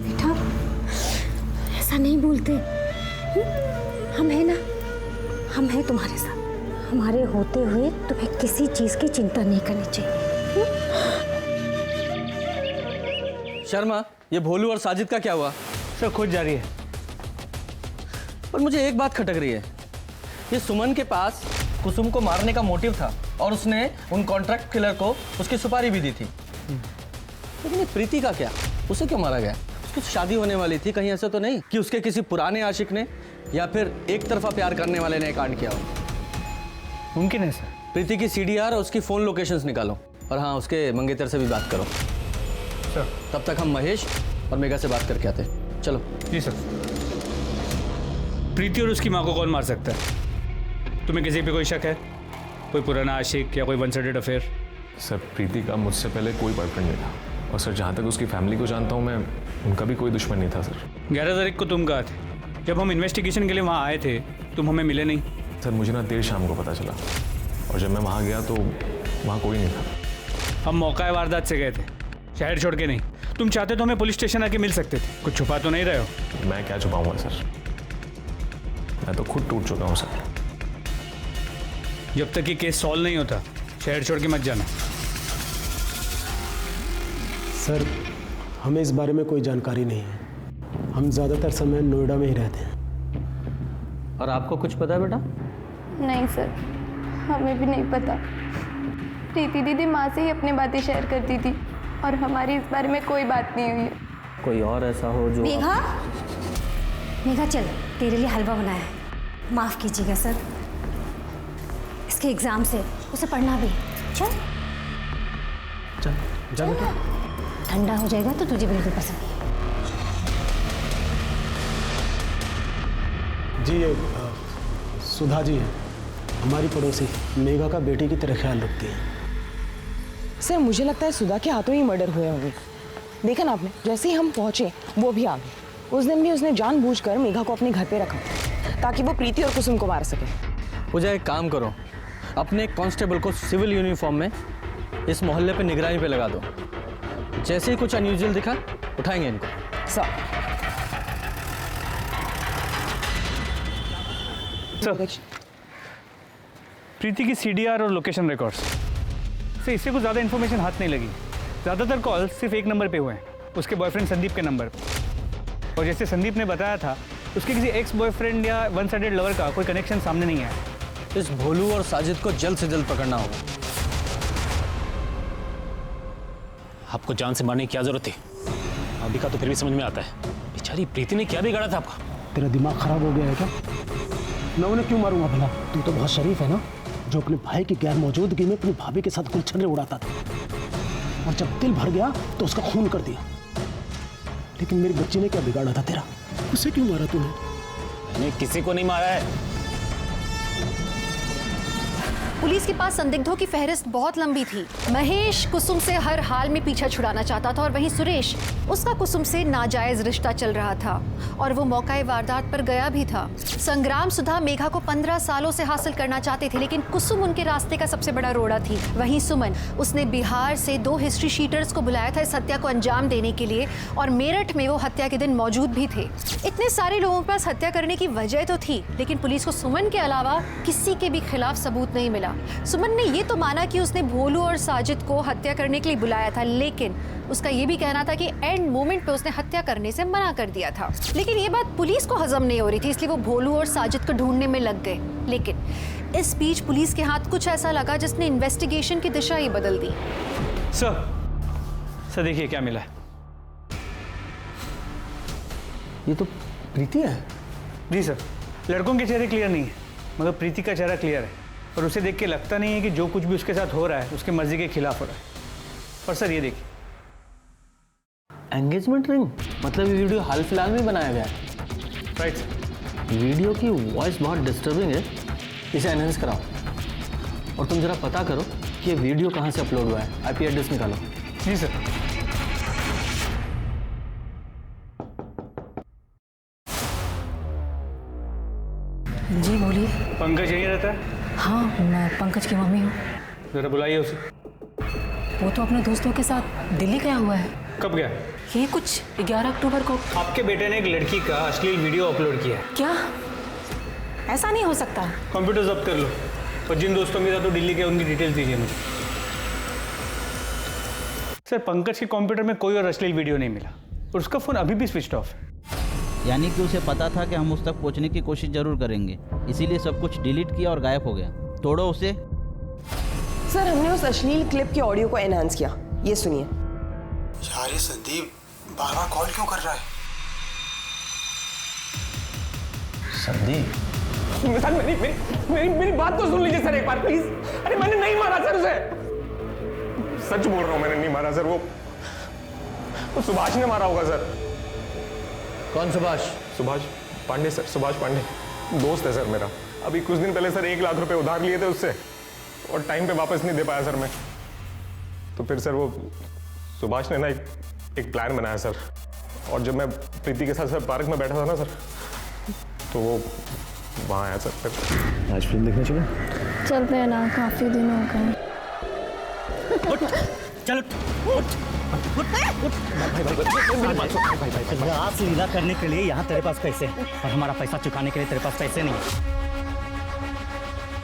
बेटा ऐसा नहीं बोलते, हम हैं ना, हम हैं तुम्हारे साथ। हमारे होते हुए तुम्हें किसी चीज की चिंता नहीं करनी चाहिए। शर्मा, ये भोलू और साजिद का क्या हुआ? सर खोज जारी है। पर मुझे एक बात खटक रही है, ये सुमन के पास कुसुम को मारने का मोटिव था, और उसने उन कॉन्ट्रैक्ट किलर को उसकी सुपारी भी दी थी। लेकिन ये प्रीति का क्या? उसे क्यों मारा गया? उसकी शादी होने वाली थी, कहीं ऐसा तो नहीं कि उसके किसी पुराने आशिक ने या फिर एक तरफा प्यार करने वाले ने कांड किया हो? मुमकिन है सर। प्रीति की सीडीआर और उसकी फ़ोन लोकेशंस निकालो, और हाँ, उसके मंगेतर से भी बात करो। सर तब तक हम महेश और मेघा से बात करके आते हैं। चलो। जी सर। प्रीति और उसकी माँ को कौन मार सकता है? तुम्हें किसी पे कोई शक है? कोई पुराना आशिक या कोई वन साइडेड अफेयर? सर प्रीति का मुझसे पहले कोई बॉयफ्रेंड नहीं था, और सर जहाँ तक उसकी फैमिली को जानता हूँ मैं, उनका भी कोई दुश्मन नहीं था सर। 11 तारीख को तुम कहाँ थे? जब हम इन्वेस्टिगेशन के लिए वहाँ आए थे तुम हमें मिले नहीं। सर मुझे ना देर शाम को पता चला, और जब मैं वहाँ गया तो वहाँ कोई नहीं था। हम मौका वारदात से गए थे, शहर छोड़ के नहीं। तुम चाहते तो हमें पुलिस स्टेशन आके मिल सकते थे। कुछ छुपा तो नहीं रहे हो? मैं क्या छुपाऊंगा सर, मैं तो खुद टूट चुका हूँ सर। जब तक ये केस सॉल्व नहीं होता शहर छोड़ के मत जाना। सर हमें इस बारे में कोई जानकारी नहीं है। हम ज़्यादातर समय नोएडा में ही रहते हैं। और आपको कुछ पता है बेटा? नहीं सर, हमें भी नहीं पता। प्रीति दीदी माँ से ही अपनी बातें शेयर करती थी और हमारी इस बारे में कोई बात नहीं हुई है। कोई और ऐसा हो जो मेघा, मेघा चल, तेरे लिए हलवा बनाया है। माफ़ कीजिएगा सर, इसके एग्ज़ाम से उसे पढ़ना भी। चल चल जा बेटा। ठंडा हो जाएगा तो तुझे बिल्कुल पसंद नहीं। जी ये सुधा जी है, हमारी पड़ोसी, मेघा का बेटी की तरह ख्याल रखती है। सर मुझे लगता है सुधा के हाथों ही मर्डर हुए होंगे। देखा ना आपने, जैसे ही हम पहुंचे वो भी आ गए। उस दिन भी उसने जानबूझकर मेघा को अपने घर पे रखा ताकि वो प्रीति और कुसुम को मार सके। पूजा एक काम करो, अपने कांस्टेबल को सिविल यूनिफॉर्म में इस मोहल्ले पे निगरानी पे लगा दो। जैसे ही कुछ अनयूजुअल दिखा उठाएंगे इनको। सर प्रीति की सीडीआर और लोकेशन रिकॉर्ड्स से इससे कुछ ज़्यादा इन्फॉर्मेशन हाथ नहीं लगी। ज़्यादातर कॉल सिर्फ एक नंबर पे हुए हैं, उसके बॉयफ्रेंड संदीप के नंबर पे। और जैसे संदीप ने बताया था, उसके किसी एक्स बॉयफ्रेंड या वन साइडेड लवर का कोई कनेक्शन सामने नहीं आया। इस भोलू और साजिद को जल्द से जल्द पकड़ना होगा। आपको जान से मारने की क्या जरूरत थी? अभी का तो फिर भी समझ में आता है, बेचारी प्रीति ने क्या बिगाड़ा था आपका? तेरा दिमाग खराब हो गया है क्या? मैं उन्हें क्यों मारूंगा भला? तू तो बहुत शरीफ है ना, जो अपने भाई की गैर मौजूदगी में अपनी भाभी के साथ गुलछर्रे उड़ाता था और जब दिल भर गया तो उसका खून कर दिया। लेकिन मेरी बच्ची ने क्या बिगाड़ा था तेरा? उसे क्यों मारा तूने? मैंने किसी को नहीं मारा है। पुलिस के पास संदिग्धों की फहरिस्त बहुत लंबी थी। महेश कुसुम से हर हाल में पीछा छुड़ाना चाहता था और वहीं सुरेश, उसका कुसुम से नाजायज रिश्ता चल रहा था और वो मौका वारदात पर गया भी था। संग्राम सुधा मेघा को 15 सालों से हासिल करना चाहते थे, लेकिन कुसुम उनके रास्ते का सबसे बड़ा रोड़ा थी। वहीं सुमन, उसने बिहार से 2 हिस्ट्री शीटर्स को बुलाया था इस हत्या को अंजाम देने के लिए और मेरठ में वो हत्या के दिन मौजूद भी थे। इतने सारे लोगों के पास हत्या करने की वजह तो थी, लेकिन पुलिस को सुमन के अलावा किसी के भी खिलाफ सबूत नहीं मिला। सुमन ने ये तो माना कि उसने भोलू और साजिद को हत्या करने के लिए बुलाया था, लेकिन उसका ये भी कहना था कि एंड मोमेंट पे उसने हत्या करने से मना कर दिया था। लेकिन ये बात पुलिस को हजम नहीं हो रही थी, इसलिए वो भोलू और साजिद को ढूंढने में लग गए। लेकिन इस बीच पुलिस के हाथ कुछ ऐसा लगा जिसने इन्वेस्टिगेशन की दिशा ही बदल दी। सर देखिए क्या मिला है। ये तो प्रीति है। जी सर, लड़कों के चेहरे क्लियर नहीं है, मगर प्रीति का चेहरा क्लियर है और उसे देख के लगता नहीं है कि जो कुछ भी उसके साथ हो रहा है उसकी मर्जी के खिलाफ हो रहा है। और सर ये देखिए, एंगेजमेंट रिंग, मतलब ये वीडियो हाल फिलहाल में बनाया गया है। Right sir. वीडियो की वॉइस बहुत डिस्टर्बिंग है, इसे एनहेंस कराओ और तुम जरा पता करो कि ये वीडियो कहाँ से अपलोड हुआ है। आईपी एड्रेस निकालो। जी सर। जी बोलिए। पंकज यहीं रहता है? हाँ, मैं पंकज की मम्मी हूँ। जरा बुलाइए उसे। वो तो अपने दोस्तों के साथ दिल्ली गया हुआ है। कब गया? ये कुछ 11 अक्टूबर को। आपके बेटे ने एक लड़की का अश्लील वीडियो अपलोड किया है। क्या? ऐसा नहीं हो सकता। कंप्यूटर जब्त कर लो और जिन दोस्तों के साथ तो दिल्ली के उनकी डिटेल्स दीजिए मुझे। सर पंकज के कंप्यूटर में कोई और अश्लील वीडियो नहीं मिला और उसका फोन अभी भी स्विच ऑफ है। यानी कि उसे पता था कि हम उस तक पहुंचने की कोशिश जरूर करेंगे, इसीलिए सब कुछ डिलीट किया और गायब हो गया। तोड़ो उसे। सर हमने उस अश्लील क्लिप के ऑडियो को एनहांस किया, ये सुनिए। यार ये संदीप बार-बार कॉल क्यों कर रहा है? संदीप सर मेरी बात तो सुन लीजिए सर एक बार प्लीज। अरे मैंने नहीं मारा सर उसे, सच बोल रहा हूँ, मैंने नहीं मारा सर। वो सुभाष ने मारा होगा सर। कौन सुभाष? सुभाष पांडे सर, सुभाष पांडे दोस्त है सर मेरा। अभी कुछ दिन पहले सर 1 लाख रुपए उधार लिए थे उससे और टाइम पे वापस नहीं दे पाया सर मैं। तो फिर सर वो सुभाष ने ना एक प्लान बनाया सर, और जब मैं प्रीति के साथ सर पार्क में बैठा था ना सर, तो वो वहाँ आया सर। आज फिल्म देखने चलो। चलते हैं ना, काफी दिन हो गए। चलो रास लीला करने के लिए यहाँ तेरे पास पैसे और हमारा पैसा चुकाने के लिए तेरे पास पैसे नहीं है।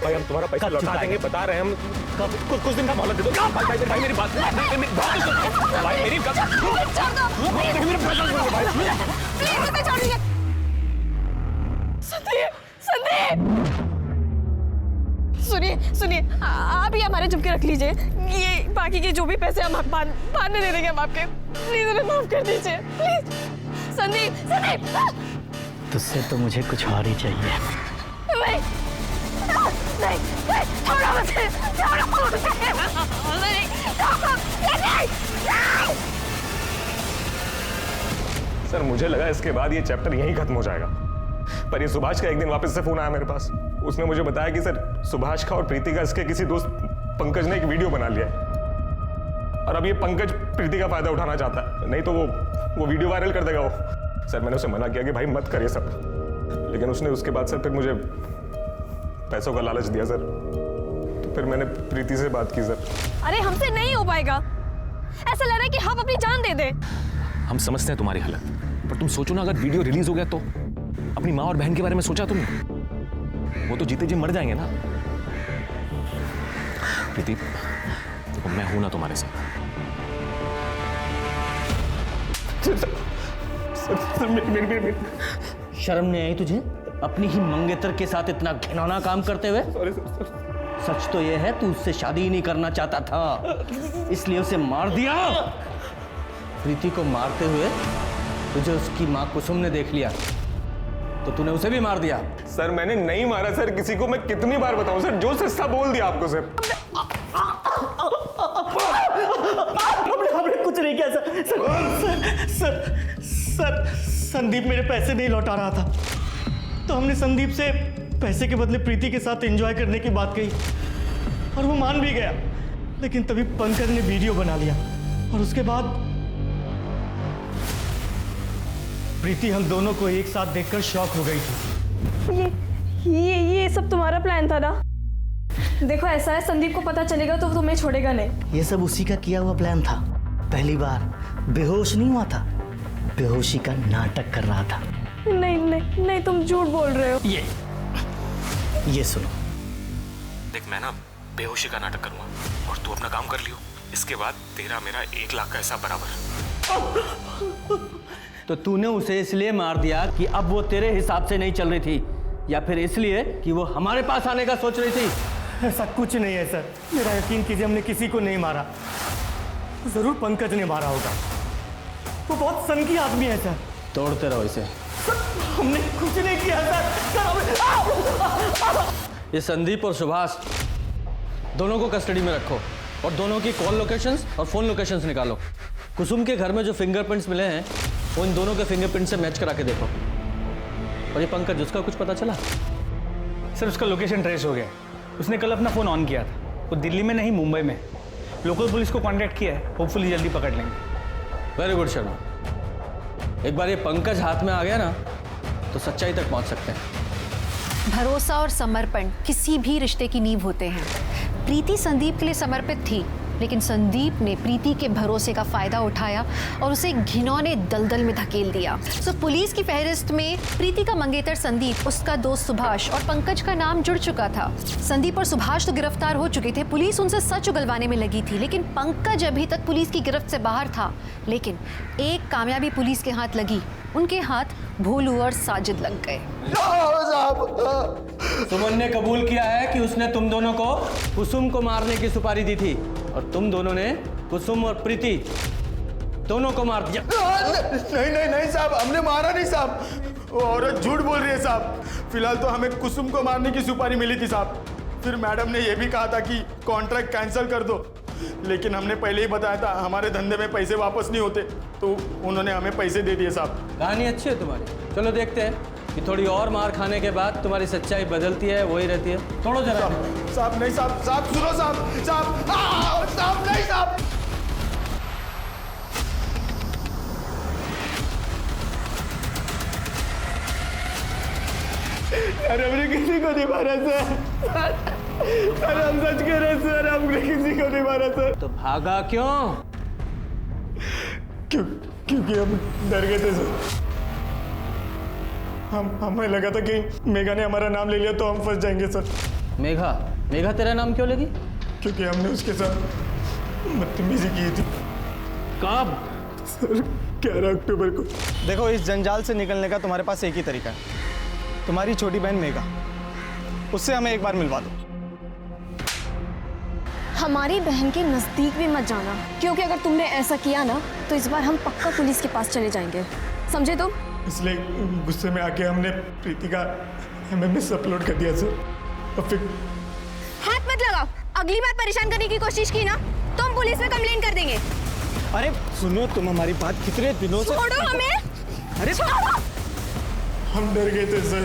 भाई हम तुम्हारा पैसा लौटा देंगे, बता रहे हैं हम। कुछ दिन का मोहलत दे दो भाई मेरी बात भाई मेरी मुझसे छोड़ दिया। संदीप, संदीप, सुनिए सुनिए, आप ही हमारे चुपके रख लीजिए। ये बाकी के जो भी पैसे हम बाद में दे देंगे हम आपके। प्लीज उन्हें माफ कर दीजिए प्लीज। संदीप, संदीप, तुझसे तो मुझे कुछ और ही चाहिए। नहीं, नहीं, छोड़ो मुझे, छोड़ो मुझे, नहीं, नहीं। सर मुझे लगा इसके बाद ये चैप्टर यहीं खत्म हो जाएगा, पर ये सुभाष का एक दिन वापस से फोन आया मेरे पास। उसने मुझे बताया कि सर सुभाष का और प्रीति का इसके किसी दोस्त पंकज ने एक वीडियो बना लिया है और अब ये पंकज प्रीति का फायदा उठाना चाहता है, नहीं तो वो वीडियो वायरल कर देगा वो। सर मैंने उसे मना किया कि भाई मत कर ये सब, लेकिन उसने उसके बाद सर फिर मुझे पैसों का लालच दिया सर, तो फिर मैंने प्रीति से बात की सर। अरे हमसे नहीं हो पाएगा, ऐसा लग रहा है कि हम अपनी जान दे दे। हम समझते हैं तुम्हारी हालत, पर तुम सोचो ना, अगर वीडियो रिलीज हो गया तो अपनी माँ और बहन के बारे में सोचा तुमने? वो तो जीते जी मर जाएंगे ना। प्रीति, देखो मैं हूं ना तुम्हारे साथ। शर्म नहीं आई तुझे अपनी ही मंगेतर के साथ इतना घिनौना काम करते हुए? सच तो यह है तू उससे शादी ही नहीं करना चाहता था, इसलिए उसे मार दिया। प्रीति को मारते हुए तुझे उसकी माँ कुसुम ने देख लिया तो तूने उसे भी मार दिया। सर मैंने नहीं मारा सर किसी को, मैं कितनी बार बताऊं सर, जो सस्ता बोल दिया आपको सर। हमने कुछ नहीं किया sir. Sir sir sir Sandeep मेरे पैसे नहीं लौटा रहा था, तो हमने संदीप से पैसे के बदले प्रीति के साथ एंजॉय करने की बात कही और वो मान भी गया, लेकिन तभी पंकज ने वीडियो बना लिया और उसके बाद प्रीति हम दोनों को एक साथ देखकर शॉक हो गई थी। ये सब तुम्हारा प्लान था ना? देखो ऐसा है, संदीप को पता चलेगा तो तुम्हें छोड़ेगा नहीं। ये सब उसी का किया हुआ प्लान था। पहली बार बेहोश नहीं हुआ था, बेहोशी का नाटक कर रहा था। नहीं नहीं नहीं, तुम झूठ बोल रहे हो। ये सुनो, देख मैं ना बेहोशी का नाटक करूंगा और तू अपना काम कर लियो, इसके बाद तेरा मेरा 1 लाख का हिसाब बराबर। तो तूने उसे इसलिए मार दिया कि अब वो तेरे हिसाब से नहीं चल रही थी, या फिर इसलिए कि वो हमारे पास आने का सोच रही थी? ऐसा कुछ नहीं है सर, मेरा यकीन कीजिए, हमने किसी को नहीं मारा। जरूर पंकज ने मारा होगा, वो बहुत सनकी आदमी है सर। तोड़ते रहो इसे। हमने कुछ नहीं किया सर। ये संदीप और सुभाष दोनों को कस्टडी में रखो और दोनों की कॉल लोकेशंस और फोन लोकेशंस निकालो। कुसुम के घर में जो फिंगरप्रिंट्स मिले हैं वो इन दोनों के फिंगरप्रिंट से मैच करा के देखो। और ये पंकज, उसका कुछ पता चला? सर उसका लोकेशन ट्रेस हो गया, उसने कल अपना फोन ऑन किया था। वो दिल्ली में नहीं, मुंबई में। लोकल पुलिस को कांटेक्ट किया है, होपफुली जल्दी पकड़ लेंगे। वेरी गुड शर्मा, एक बार ये पंकज हाथ में आ गया ना तो सच्चाई तक पहुंच सकते हैं। भरोसा और समर्पण किसी भी रिश्ते की नींव होते हैं। प्रीति संदीप के लिए समर्पित थी, लेकिन संदीप ने प्रीति के भरोसे का फायदा उठाया और उसे घिनौने दलदल में धकेल दिया। सो पुलिस की फहरिस्त में प्रीति का मंगेतर संदीप, उसका दोस्त सुभाष और पंकज का नाम जुड़ चुका था। संदीप और सुभाष तो गिरफ्तार हो चुके थे, पुलिस उनसे सच उगलवाने में लगी थी, लेकिन पंकज अभी तक पुलिस की गिरफ्त से बाहर था। लेकिन एक कामयाबी पुलिस के हाथ लगी, उनके हाथ भोलू और साजिद लग गए। सुमन ने कबूल किया है कि उसने तुम दोनों को कुसुम को मारने की सुपारी दी थी और तुम दोनों ने कुसुम और प्रीति दोनों को मार दिया। नहीं नहीं नहीं साहब, हमने मारा नहीं साहब, वो औरत झूठ बोल रही है साहब। फिलहाल तो हमें कुसुम को मारने की सुपारी मिली थी साहब, फिर मैडम ने यह भी कहा था कि कॉन्ट्रैक्ट कैंसिल कर दो, लेकिन हमने पहले ही बताया था हमारे धंधे में पैसे वापस नहीं होते, तो उन्होंने हमें पैसे दे दिए साहब। कहानी अच्छी है तुम्हारी, चलो देखते हैं कि थोड़ी और मार खाने के बाद तुम्हारी सच्चाई बदलती है वही रहती है। थोड़ा जरा साहब नहीं साहब, साहब सुनो साहब, साहब साहब नहीं साहब। अरे हमने किसी को नहीं मारा सर, अरे हम सच कह रहे सर, हमने किसी को नहीं मारा सर। तो भागा क्यों? क्योंकि हम डर गए थे सर। हमें लगा था कि मेघा ने हमारा नाम ले लिया तो हम फंस जाएंगे सर। मेघा? मेघा तेरा नाम क्यों लगी? क्योंकि हमने उसके साथ बदतमीजी की थी। कब? सर 11 अक्टूबर को। देखो, इस जंजाल से निकलने का तुम्हारे पास एक ही तरीका है, तुम्हारी छोटी बहन मेघा, उससे हमें एक बार मिलवा दो। हमारी बहन के नजदीक भी मत जाना, क्योंकि अगर तुमने ऐसा किया ना तो इस बार हम पक्का पुलिस के पास चले जाएंगे, समझे तुम? इसलिए गुस्से में आके हमने प्रीति का MMS अपलोड कर दिया सर। और फिर हाथ मत लगाओ, अगली बार परेशान करने की कोशिश की ना तो हम पुलिस में कंप्लेंट कर देंगे। अरे सुनो, तुम हमारी बात कितने दिनों से। छोड़ो हमें। अरे छोड़ो। हम डर गए थे सर,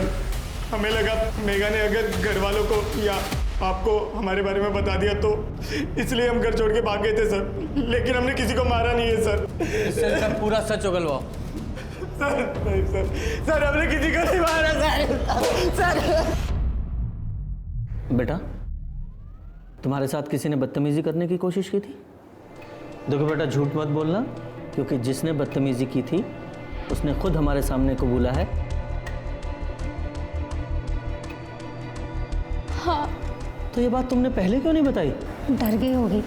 हमें लगा मेघा ने अगर घर वालों को या आपको हमारे बारे में बता दिया तो, इसलिए हम घर छोड़ के भाग गए थे सर। लेकिन हमने किसी को मारा नहीं है सर। सर पूरा सच उगलवाओ। सर नहीं सर, हमने किसी को नहीं मारा सर। बेटा, तुम्हारे साथ किसी ने बदतमीजी करने की कोशिश की थी? देखो बेटा, झूठ मत बोलना, क्योंकि जिसने बदतमीजी की थी उसने खुद हमारे सामने कबूला है। हाँ। तो ये बात तुमने पहले क्यों नहीं बताई? डर गई होगी,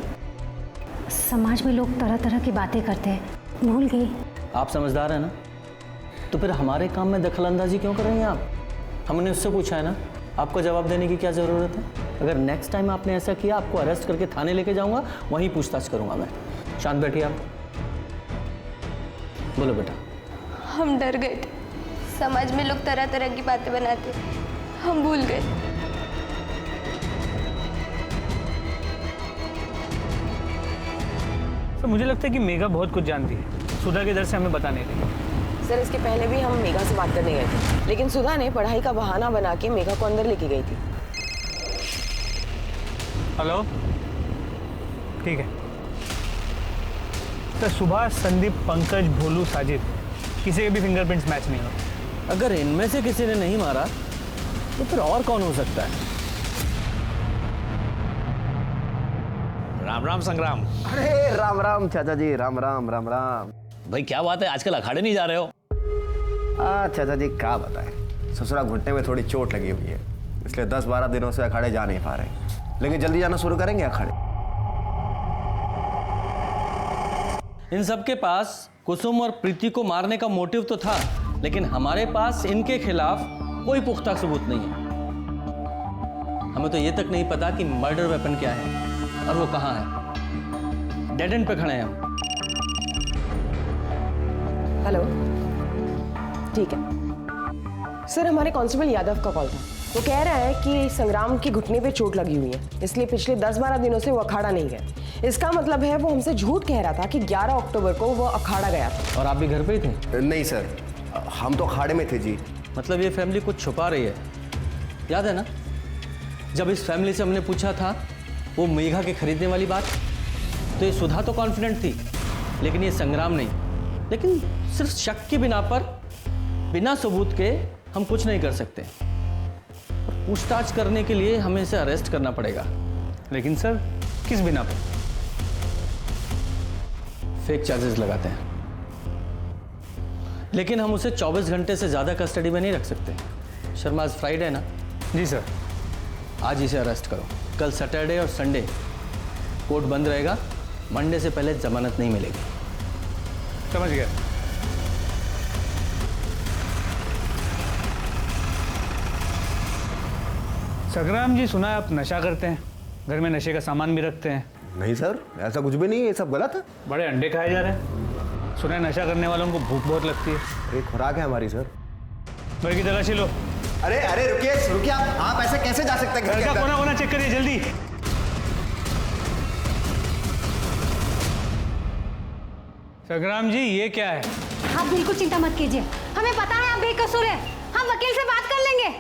समाज में लोग तरह तरह की बातें करते हैं, भूल गई। आप समझदार हैं ना, तो फिर हमारे काम में दखलंदाजी क्यों कर रही हैं आप? हमने उससे पूछा है ना, आपको जवाब देने की क्या ज़रूरत है? अगर नेक्स्ट टाइम आपने ऐसा किया, आपको अरेस्ट करके थाने लेके जाऊंगा, वहीं पूछताछ करूंगा मैं। शांत बैठिए आप। बोलो बेटा। हम डर गए थे, समाज में लोग तरह तरह की बातें बनाते, हम भूल गए। तो मुझे लगता है कि मेघा बहुत कुछ जानती है, सुधा के डर से हमें बता नहीं रही। सर, इसके पहले भी हम मेघा से बात करने गए थे, लेकिन सुधा ने पढ़ाई का बहाना बना के मेघा को अंदर लेके गई थी। हेलो, ठीक है। तो सुभाष, संदीप, पंकज, भोलू, साजिद, किसी के भी फिंगरप्रिंट्स मैच नहीं होते। अगर इनमें से किसी ने नहीं मारा तो फिर और कौन हो सकता है? राम राम संग्राम। अरे राम राम चाचा जी, राम राम राम राम। भाई क्या बात है, आजकल अखाड़े नहीं जा रहे हो? चाचा जी क्या बताएं, ससुरा घुटने में थोड़ी चोट लगी हुई है, इसलिए 10-12 दिनों से अखाड़े जा नहीं पा रहे, लेकिन जल्दी जाना शुरू करेंगे अखाड़े। इन सब के पास कुसुम और प्रीति को मारने का मोटिव तो था, लेकिन हमारे पास इनके खिलाफ कोई पुख्ता सबूत नहीं है। हमें तो ये तक नहीं पता कि मर्डर वेपन क्या है और वो कहाँ है। डेड एंड पे खड़े हैं हम। हेलो, ठीक है सर, हमारे कांस्टेबल यादव का कॉल था। वो कह रहा है कि संग्राम की घुटने पे चोट लगी हुई है, इसलिए पिछले 10-12 दिनों से वो अखाड़ा नहीं गया। इसका मतलब है वो हमसे झूठ कह रहा था कि 11 अक्टूबर को वो अखाड़ा गया था। और आप भी घर पे ही थे? नहीं सर, हम तो अखाड़े में थे जी। मतलब ये फैमिली कुछ छुपा रही है। याद है ना, जब इस फैमिली से हमने पूछा था वो मेघा के खरीदने वाली बात, तो ये सुधा तो कॉन्फिडेंट थी, लेकिन ये संग्राम नहीं। लेकिन सिर्फ शक के बिना पर, बिना सबूत के हम कुछ नहीं कर सकते। पूछताछ करने के लिए हमें इसे अरेस्ट करना पड़ेगा। लेकिन सर, किस बिना पर? फेक चार्जेस लगाते हैं, लेकिन हम उसे 24 घंटे से ज़्यादा कस्टडी में नहीं रख सकते। शर्मा, आज फ्राइडे है ना? जी सर। आज इसे अरेस्ट करो। कल सैटरडे और संडे कोर्ट बंद रहेगा, मंडे से पहले जमानत नहीं मिलेगी। समझ गया। संग्राम जी, सुना है आप नशा करते हैं, घर में नशे का सामान भी रखते हैं? नहीं सर, ऐसा कुछ भी नहीं है, ये सब गलत है। बड़े अंडे खाए जा रहे हैं। सुना है नशा करने वालों को भूख बहुत लगती है। एक खुराक है हमारी सर। घर की तलाशी लो। अरे अरे रुकिए आप ऐसे कैसे जा सकते हैं? घर का कोना कोना चेक करिए जल्दी। संग्राम जी, ये क्या है? आप बिल्कुल चिंता मत कीजिए, हमें पता है आप बेकसूर हैं, हम वकील से बात कर लेंगे।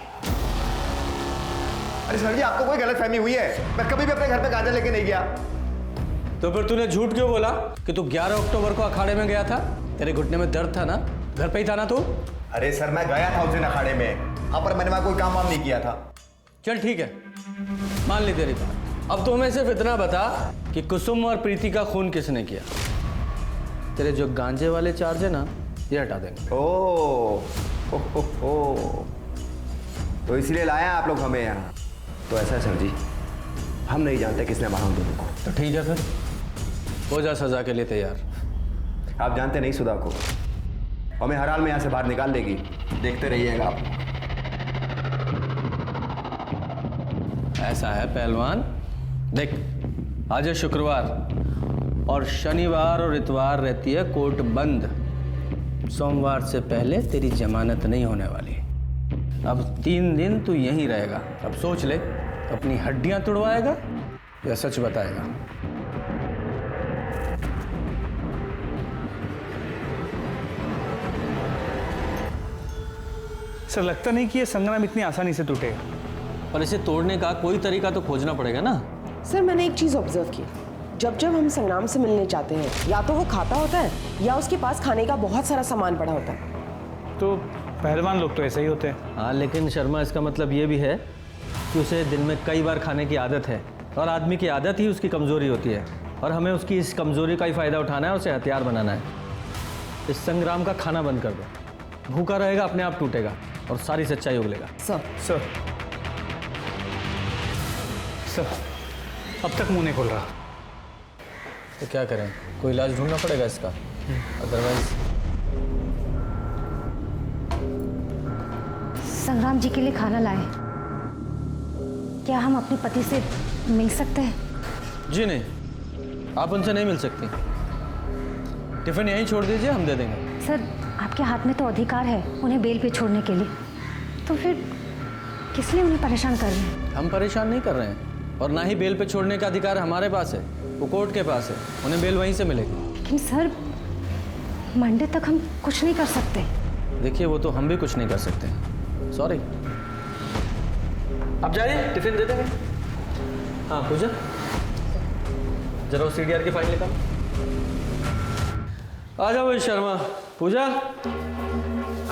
अरे सर जी, आपको कोई गलतफहमी हुई है, मैं कभी भी अपने घर पे गांजा लेके नहीं गया। तो फिर तूने झूठ क्यों बोला कि तू 11 अक्टूबर को अखाड़े में गया था? तेरे घुटने में दर्द था ना, घर पे ही था ना तू? अरे सर, मैं गया था उस दिन अखाड़े में, हाँ, पर मैंने वहां कोई काम वाम नहीं किया था। चल ठीक है, मान ली तेरी बात। अब तो हमें सिर्फ इतना बता कि कुसुम और प्रीति का खून किसने किया। तेरे जो गांजे वाले चार्ज है ना, ये हटा देंगे। ओ, तो इसलिए लाया आप लोग हमें यहाँ? तो ऐसा है सर जी, हम नहीं जानते किसने मारा उन दोनों को। तो ठीक है, फिर हो जा सजा के लिए तैयार। आप जानते नहीं सुधा को, हमें हर हाल में यहाँ से बाहर निकाल देगी। देखते रहिएगा आप। ऐसा है पहलवान, देख आज है शुक्रवार और शनिवार और इतवार रहती है कोर्ट बंद। सोमवार से पहले तेरी जमानत नहीं होने वाली। अब 3 दिन तू यहीं रहेगा। अब सोच ले, अपनी हड्डियां तुड़वाएगा या सच बताएगा? सर लगता नहीं कि ये संग्राम इतनी आसानी से टूटेगा। पर इसे तोड़ने का कोई तरीका तो खोजना पड़ेगा ना। सर मैंने एक चीज ऑब्जर्व की, जब जब हम संग्राम से मिलने जाते हैं या तो वो खाता होता है या उसके पास खाने का बहुत सारा सामान पड़ा होता है। तो पहलवान लोग तो ऐसे ही होते हैं। हाँ लेकिन शर्मा, इसका मतलब ये भी है कि उसे दिन में कई बार खाने की आदत है और आदमी की आदत ही उसकी कमज़ोरी होती है और हमें उसकी इस कमज़ोरी का ही फ़ायदा उठाना है और उसे हथियार बनाना है। इस संग्राम का खाना बंद कर दो, भूखा रहेगा, अपने आप टूटेगा और सारी सच्चाई उगलेगा। सर अब तक मुंह नहीं खोल रहा। तो क्या करें, कोई इलाज ढूंढना पड़ेगा इसका, अदरवाइज। संग्राम जी के लिए खाना लाए। क्या हम अपने पति से मिल सकते हैं? जी नहीं, आप उनसे नहीं मिल सकती। टिफिन यहीं छोड़ दीजिए, हम दे देंगे। सर आपके हाथ में तो अधिकार है उन्हें बेल पे छोड़ने के लिए, तो फिर किस लिए उन्हें परेशान कर रहे हैं? हम परेशान नहीं कर रहे हैं और ना ही बेल पे छोड़ने का अधिकार हमारे पास है, वो कोर्ट के पास है। उन्हें बेल वहीं से मिलेगी। लेकिन सर मंडे तक हम कुछ नहीं कर सकते। देखिए वो तो हम भी कुछ नहीं कर सकते, सॉरी। आप जाइए, टिफिन दे देंगे। हाँ पूजा, जरा वो CDR की फाइल निकाल। आ जाओ भाई शर्मा। पूजा,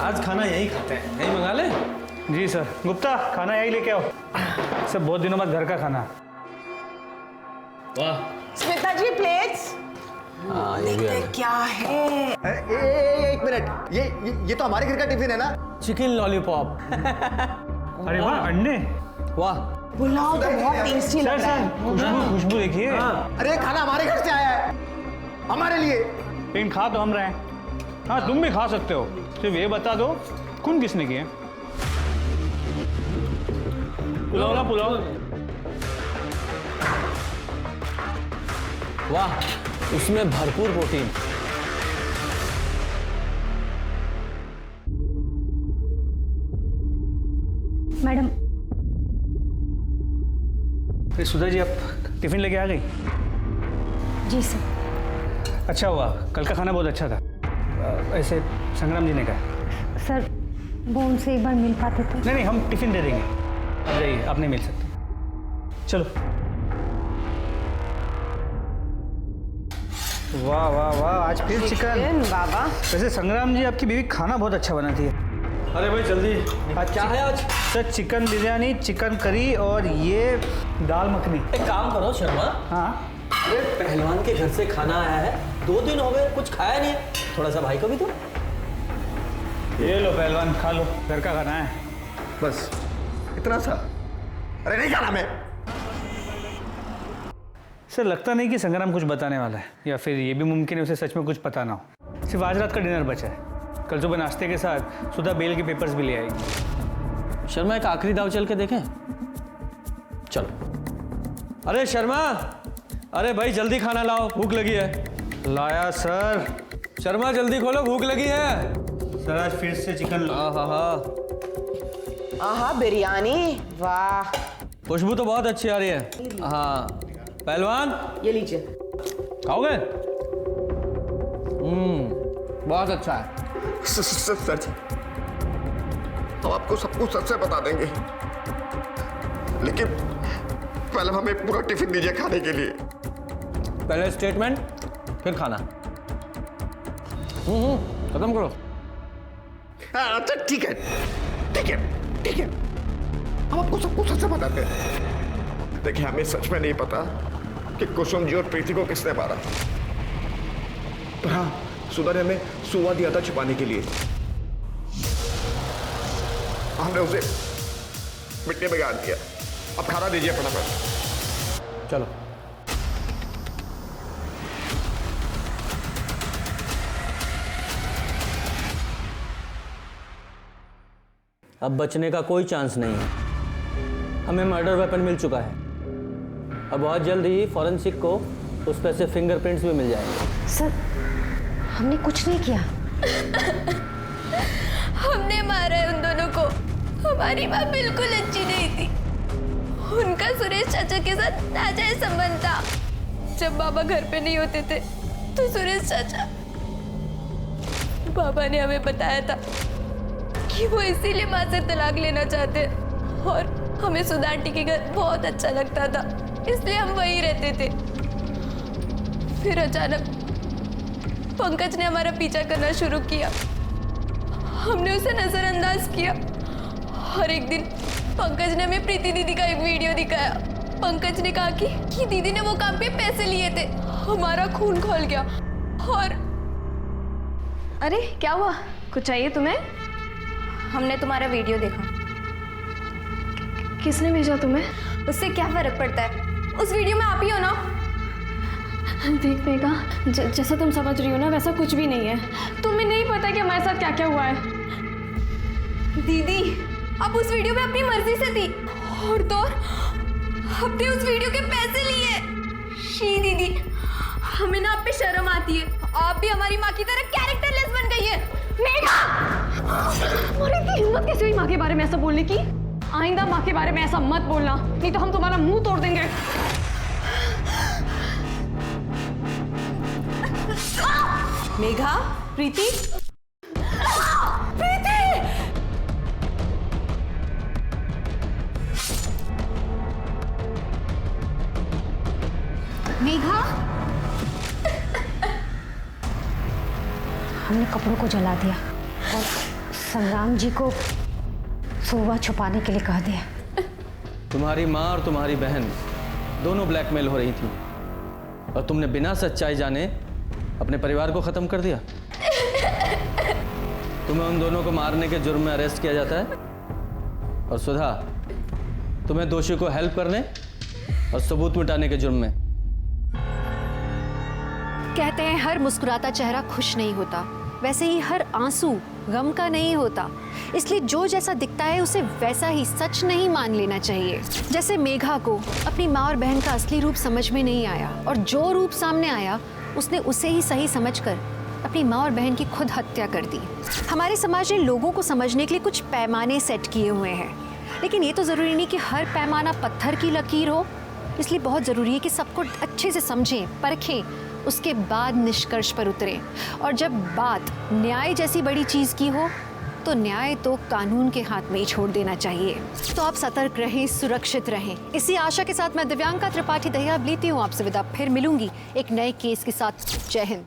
आज खाना यहीं खाते हैं, यहीं मंगा ले। जी सर। गुप्ता, खाना यही लेके आओ। सर बहुत दिनों बाद घर का खाना। वाह। स्मिता जी प्लेट्स। हाँ ये भी है। क्या है? एक मिनट, ये तो हमारे घर का टिफिन है ना? Chicken lollipop. अरे वाह, अंडे। वाह, पुलाव तो बहुत टेस्टी लग रहा है। खुशबू देखिए। अरे खाना हमारे घर से आया है, हमारे लिए। लेकिन खा तो हम रहे हैं। हाँ तुम भी खा सकते हो, सिर्फ ये बता दो खून किसने किए? पुलाव ना पुलाव। वाह, उसमें भरपूर प्रोटीन। मैडम। अरे सुधा जी, आप टिफिन लेके आ गई? जी सर। अच्छा हुआ, कल का खाना बहुत अच्छा था। ऐसे संग्राम जी ने कहा। सर वो उनसे एक बार मिल पाते तो। नहीं, हम टिफिन दे देंगे। आप जाइए, आप नहीं मिल सकते। चलो। वाह वाह वाह, आज फिर चिकन। बाबा वैसे संग्राम जी, आपकी बीवी खाना बहुत अच्छा बनाती है। अरे भाई जल्दी, आज क्या है आज? Sir chicken biryani, chicken curry और ये दाल मखनी। एक काम करो शर्मा। हाँ। अरे पहलवान के घर से खाना आया है, 2 दिन हो गए, कुछ खाया नहीं है। थोड़ा सा भाई को भी दो। ये लो पहलवान, खा लो, घर का खाना है। बस इतना सा? अरे नहीं खाना मैं। सर लगता नहीं कि संग्राम कुछ बताने वाला है, या फिर ये भी मुमकिन है उसे सच में कुछ पता ना हो। सिर्फ आज रात का डिनर बचा है। कल सुबह नाश्ते के साथ सुधा बेल के पेपर्स भी ले आएगी। शर्मा एक आखिरी दाव चल के देखें? चलो। अरे शर्मा, अरे भाई जल्दी खाना लाओ, भूख लगी है। लाया सर। शर्मा जल्दी खोलो, भूख लगी है। सर आज फिर से चिकन। आहा बिरयानी, वाह। खुशबू तो बहुत अच्छी आ रही है। हाँ पहलवान, ये लीजिए। खाओगे? बहुत अच्छा है। सच, हम आपको सब कुछ सच से बता देंगे, लेकिन पहले हमें पूरा टिफिन दीजिए खाने के लिए। पहले स्टेटमेंट, फिर खाना। खत्म करो। अच्छा ठीक है, ठीक है, ठीक है, हम आपको सब कुछ सच से बताते हैं। देखिए हमें सच में नहीं पता कि कुसुम जी और प्रीति को किसने मारा, पर हाँ सुधा ने हमें सुवा दिया था छुपाने के लिए। हमने उसे मिट्टी में गाड़ दिया। अब खाना दीजिए फटाफट। चलो। अब बचने का कोई चांस नहीं है। हमें मर्डर वेपन मिल चुका है। अब बहुत जल्द ही फॉरेंसिक को उस पर से फिंगरप्रिंट्स भी मिल जाएंगे। सर, हमने कुछ नहीं किया। हमने मारा है उन दोनों को। हमारी माँ बिल्कुल अच्छी नहीं थी। उनका सुरेश चाचा के साथ नाजायज संबंध था। जब बाबा घर पे नहीं होते थे तो सुरेश चाचा, बाबा ने हमें बताया था कि वो इसीलिए माँ से तलाक लेना चाहते हैं और हमें सुधा आंटी के घर बहुत अच्छा लगता था, इसलिए हम वहीं रहते थे। फिर अचानक पंकज ने हमारा पीछा करना शुरू किया। हमने उसे नजरअंदाज किया और एक दिन पंकज ने हमें प्रीति दीदी का एक वीडियो दिखाया। पंकज ने कहा कि दीदी ने वो काम पे पैसे लिए थे। हमारा खून खौल गया। और अरे क्या हुआ? कुछ चाहिए तुम्हें? हमने तुम्हारा वीडियो देखा। किसने भेजा तुम्हें? उससे क्या फर्क पड़ता है? उस वीडियो में आप ही हो ना? देख मेघा, जैसा तुम समझ रही हो ना वैसा कुछ भी नहीं है। तुम्हें नहीं पता कि हमारे साथ क्या क्या हुआ है। दीदी, आप उस वीडियो में अपनी मर्जी से थी और तो आपने उस वीडियो के पैसे लिए। शी दीदी, हमें ना आप पे शर्म आती है। आप भी हमारी माँ की तरह कैरेक्टरलेस बन गई है। मेघा, तुम्हारी इतनी हिम्मत कैसे हुई माँ के बारे में ऐसा बोलने की? आइंदा माँ के बारे में ऐसा मत बोलना, नहीं तो हम तुम्हारा मुंह तोड़ देंगे। मेघा, प्रीति, मेघा, हमने कपड़ों को जला दिया और संग्राम जी को सुबह छुपाने के लिए कह दिया। तुम्हारी माँ और तुम्हारी बहन दोनों ब्लैकमेल हो रही थी और तुमने बिना सच्चाई जाने अपने परिवार को खत्म कर दिया। तुम्हें उन दोनों को मारने के जुर्म में अरेस्ट किया जाता है और सुधा, तुम्हें दोषी को हेल्प करने और सबूत मिटाने के जुर्म में। कहते हैं हर मुस्कुराता चेहरा खुश नहीं होता, वैसे ही हर आंसू गम का नहीं होता। इसलिए जो जैसा दिखता है उसे वैसा ही सच नहीं मान लेना चाहिए। जैसे मेघा को अपनी माँ और बहन का असली रूप समझ में नहीं आया और जो रूप सामने आया उसने उसे ही सही समझकर अपनी माँ और बहन की खुद हत्या कर दी। हमारे समाज ने लोगों को समझने के लिए कुछ पैमाने सेट किए हुए हैं, लेकिन ये तो जरूरी नहीं कि हर पैमाना पत्थर की लकीर हो। इसलिए बहुत जरूरी है कि सबको अच्छे से समझें, परखें, उसके बाद निष्कर्ष पर उतरें। और जब बात न्याय जैसी बड़ी चीज की हो तो न्याय तो कानून के हाथ में ही छोड़ देना चाहिए। तो आप सतर्क रहें, सुरक्षित रहें। इसी आशा के साथ मैं दिव्यांका त्रिपाठी दहिया लेती हूँ आपसे विदा। फिर मिलूंगी एक नए केस के साथ। जय हिंद।